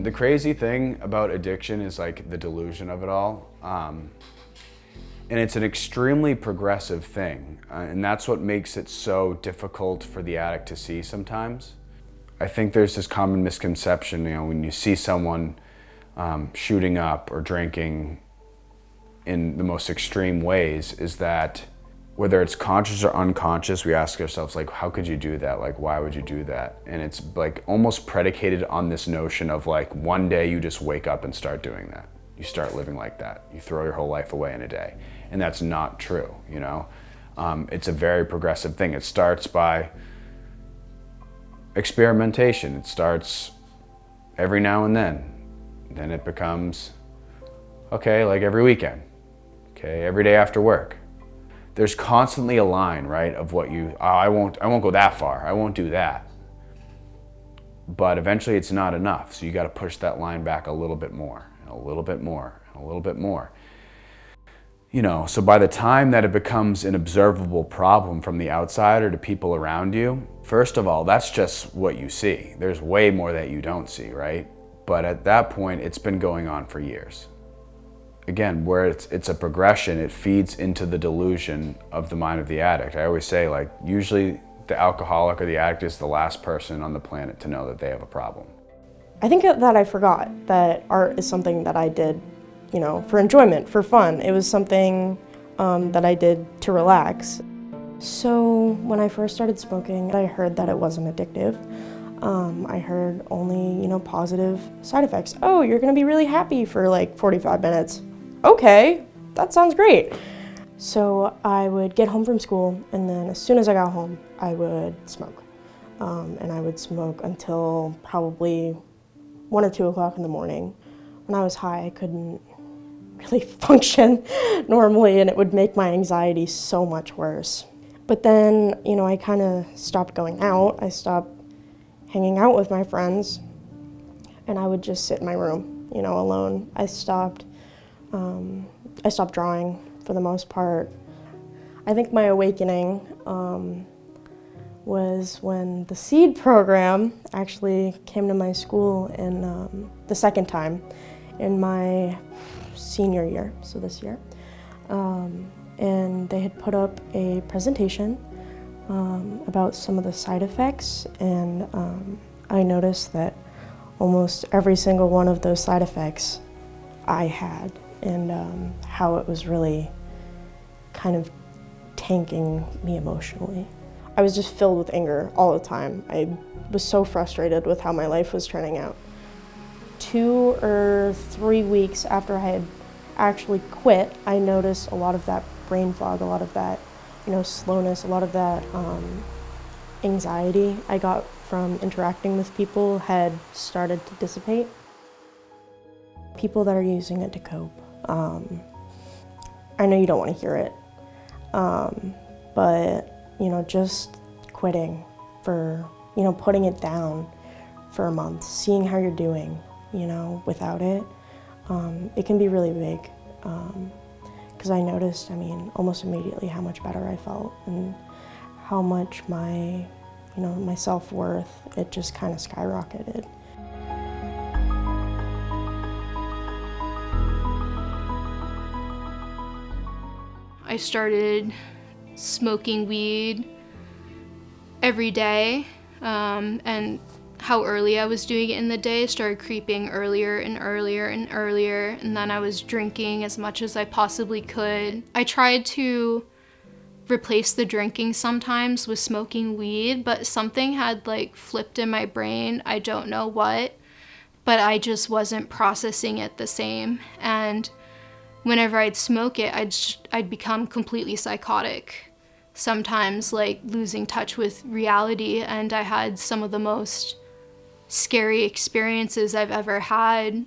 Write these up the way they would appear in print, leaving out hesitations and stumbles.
The crazy thing about addiction is like the delusion of it all. And it's an extremely progressive thing. And that's what makes it so difficult for the addict to see sometimes. I think there's this common misconception, when you see someone shooting up or drinking in the most extreme ways, is that whether it's conscious or unconscious, we ask ourselves, like, how could you do that? Like, why would you do that? And it's like almost predicated on this notion of like, one day you just wake up and start doing that. You start living like that. You throw your whole life away in a day. And that's not true, It's a very progressive thing. It starts by experimentation. It starts every now and then. Then it becomes, okay, like every weekend. Okay, every day after work. There's constantly a line, right, of what I won't go that far, I won't do that. But eventually it's not enough, so you gotta push that line back a little bit more, and a little bit more, and a little bit more. So by the time that it becomes an observable problem from the outside or to people around you, first of all, that's just what you see. There's way more that you don't see, right? But at that point, it's been going on for years. Again, where it's a progression, it feeds into the delusion of the mind of the addict. I always say, like, usually the alcoholic or the addict is the last person on the planet to know that they have a problem. I think that I forgot that art is something that I did, for enjoyment, for fun. It was something that I did to relax. So when I first started smoking, I heard that it wasn't addictive. I heard only, positive side effects. Oh, you're gonna be really happy for like 45 minutes. Okay, that sounds great. So I would get home from school, and then as soon as I got home, I would smoke. And I would smoke until probably 1 or 2 o'clock in the morning. When I was high, I couldn't really function normally, and it would make my anxiety so much worse. But then, I kind of stopped going out. I stopped hanging out with my friends, and I would just sit in my room, alone. I stopped drawing for the most part. I think my awakening was when the SEED program actually came to my school in the second time in my senior year, so this year. And they had put up a presentation about some of the side effects, and I noticed that almost every single one of those side effects I had, and how it was really kind of tanking me emotionally. I was just filled with anger all the time. I was so frustrated with how my life was turning out. 2 or 3 weeks after I had actually quit, I noticed a lot of that brain fog, a lot of that slowness, a lot of that anxiety I got from interacting with people had started to dissipate. People that are using it to cope. I know you don't want to hear it, but just quitting for, putting it down for a month, seeing how you're doing, without it, it can be really big. Because I noticed, almost immediately how much better I felt and how much my self-worth, it just kind of skyrocketed. I started smoking weed every day, and how early I was doing it in the day started creeping earlier and earlier and earlier, and then I was drinking as much as I possibly could. I tried to replace the drinking sometimes with smoking weed, but something had flipped in my brain. I don't know what, but I just wasn't processing it the same. And whenever I'd smoke it, I'd become completely psychotic. Sometimes losing touch with reality, and I had some of the most scary experiences I've ever had,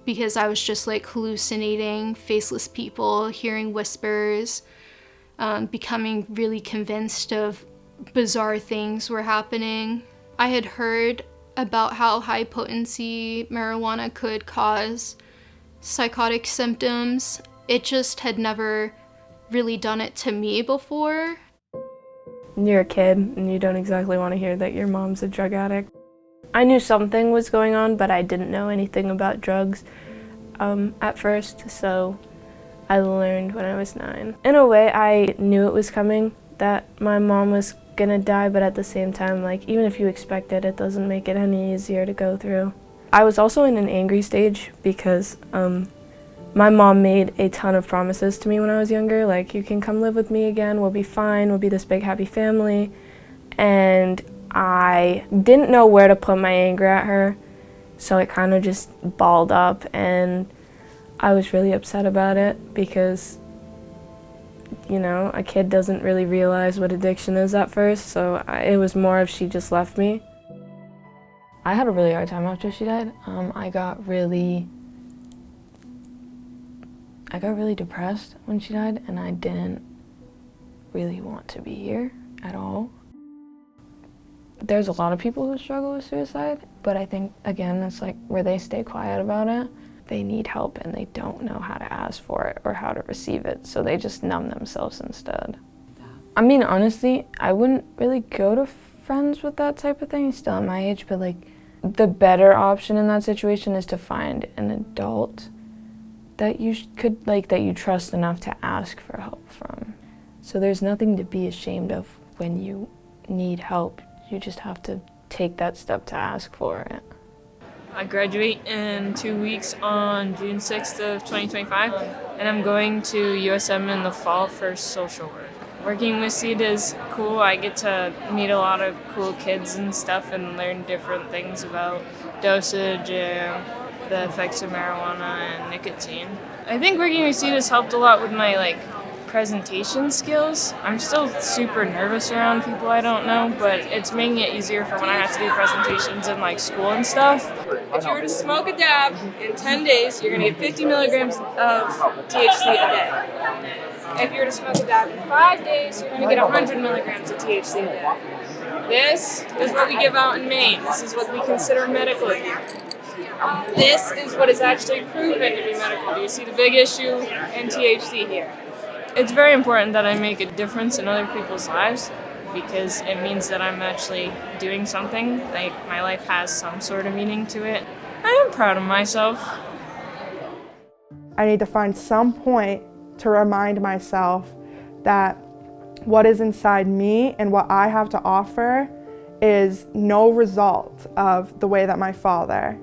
because I was just hallucinating faceless people, hearing whispers, becoming really convinced of bizarre things were happening. I had heard about how high potency marijuana could cause psychotic symptoms. It just had never really done it to me before. You're a kid and you don't exactly want to hear that your mom's a drug addict. I knew something was going on, but I didn't know anything about drugs at first, so I learned when I was 9. In a way, I knew it was coming, that my mom was gonna die, but at the same time, like, even if you expect it, it doesn't make it any easier to go through. I was also in an angry stage because my mom made a ton of promises to me when I was younger, like, you can come live with me again, we'll be fine, we'll be this big happy family. And I didn't know where to put my anger at her, so it kind of just balled up, and I was really upset about it because, you know, a kid doesn't really realize what addiction is at first, so it was more of she just left me. I had a really hard time after she died. I got really depressed when she died, and I didn't really want to be here at all. There's a lot of people who struggle with suicide, but I think, again, it's like where they stay quiet about it. They need help and they don't know how to ask for it or how to receive it, so they just numb themselves instead. I mean, honestly, I wouldn't really go to friends with that type of thing, still at my age, but like, the better option in that situation is to find an adult that you that you trust enough to ask for help from. So there's nothing to be ashamed of when you need help. You just have to take that step to ask for it. I graduate in 2 weeks on June 6th of 2025, and I'm going to USM in the fall for social work. Working with SEED is cool. I get to meet a lot of cool kids and stuff and learn different things about dosage and the effects of marijuana and nicotine. I think working with SEED has helped a lot with my presentation skills. I'm still super nervous around people I don't know, but it's making it easier for when I have to do presentations in school and stuff. If you were to smoke a dab in 10 days, you're gonna get 50 milligrams of THC a day. If you were to smoke a dab in 5 days, you're gonna get 100 milligrams of THC a day. This is what we give out in Maine. This is what we consider medical here. This is what is actually proven to be medical. Do you see the big issue in THC here? It's very important that I make a difference in other people's lives because it means that I'm actually doing something, my life has some sort of meaning to it. I am proud of myself. I need to find some point to remind myself that what is inside me and what I have to offer is no result of the way that my father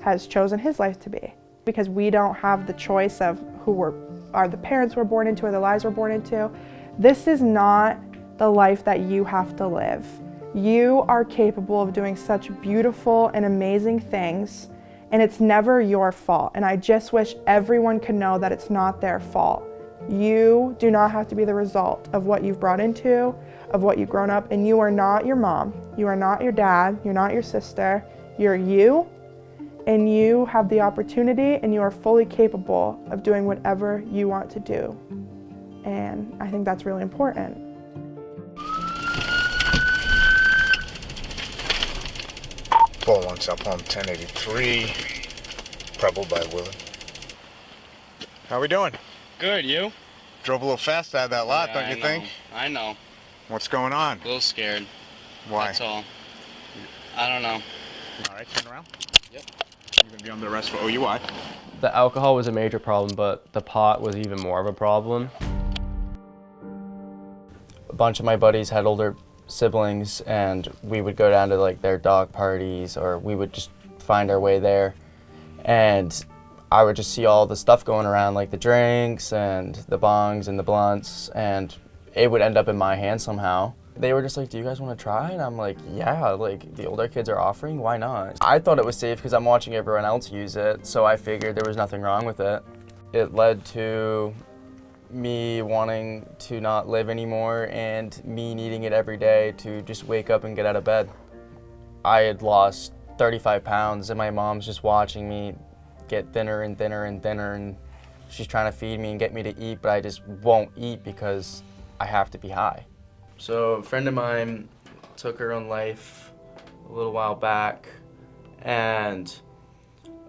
has chosen his life to be. Because we don't have the choice of who the parents we're born into or the lives we're born into. This is not the life that you have to live. You are capable of doing such beautiful and amazing things, and it's never your fault. And I just wish everyone could know that it's not their fault. You do not have to be the result of what you've brought into, of what you've grown up, and you are not your mom, you are not your dad, you're not your sister, you're you. And you have the opportunity and you are fully capable of doing whatever you want to do. And I think that's really important. Paul on South Palm 1083, Preble by Willard. How we doing? Good, you? Drove a little fast out of that lot, Yeah, don't you think? I know. What's going on? A little scared. Why? That's all. I don't know. All right, turn around. Yep. You're gonna be under arrest for OUI. The alcohol was a major problem, but the pot was even more of a problem. A bunch of my buddies had older siblings, and we would go down to their dog parties, or we would just find our way there. And I would just see all the stuff going around, like the drinks and the bongs and the blunts, and it would end up in my hand somehow. They were just like, do you guys want to try? And I'm like, yeah, the older kids are offering, why not? I thought it was safe because I'm watching everyone else use it, so I figured there was nothing wrong with it. It led to me wanting to not live anymore and me needing it every day to just wake up and get out of bed. I had lost 35 pounds and my mom's just watching me get thinner and thinner and thinner, and she's trying to feed me and get me to eat, but I just won't eat because I have to be high. So a friend of mine took her own life a little while back, and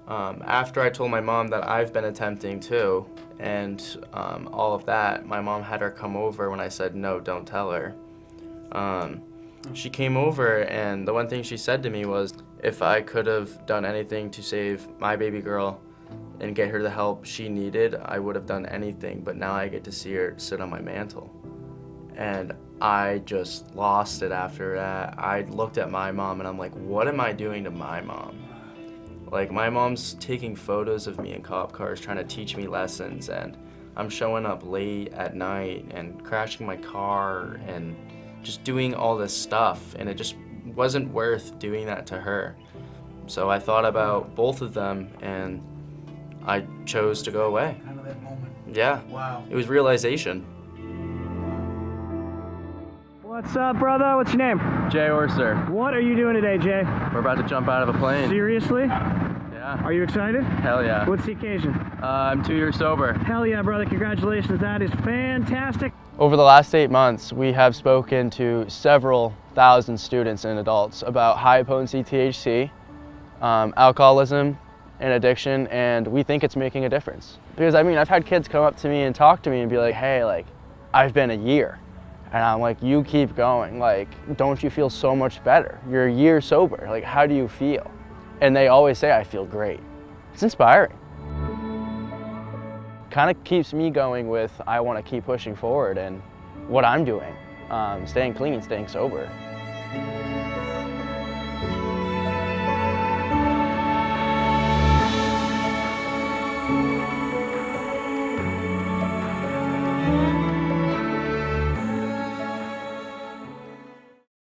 after I told my mom that I've been attempting too, and all of that, my mom had her come over when I said, no, don't tell her. She came over, and the one thing she said to me was, If I could have done anything to save my baby girl and get her the help she needed, I would have done anything, but now I get to see her sit on my mantle. And I just lost it after that. I looked at my mom and I'm like, what am I doing to my mom? Like, my mom's taking photos of me in cop cars trying to teach me lessons, and I'm showing up late at night and crashing my car and just doing all this stuff, and it just wasn't worth doing that to her. So I thought about both of them and I chose to go away. Kind of that moment. Yeah. Wow. It was realization. What's up, brother? What's your name? Jay Orser. What are you doing today, Jay? We're about to jump out of a plane. Seriously? Yeah. Are you excited? Hell yeah. What's the occasion? I'm 2 years sober. Hell yeah, brother. Congratulations. That is fantastic. Over the last 8 months, we have spoken to several thousand students and adults about high-potency THC, alcoholism, and addiction, and we think it's making a difference. Because, I mean, I've had kids come up to me and talk to me and be like, hey, like, I've been a year. And I'm like, you keep going. Like, don't you feel so much better? You're a year sober. Like, how do you feel? And they always say, I feel great. It's inspiring. Kind of keeps me going with, I want to keep pushing forward and what I'm doing, staying clean, staying sober.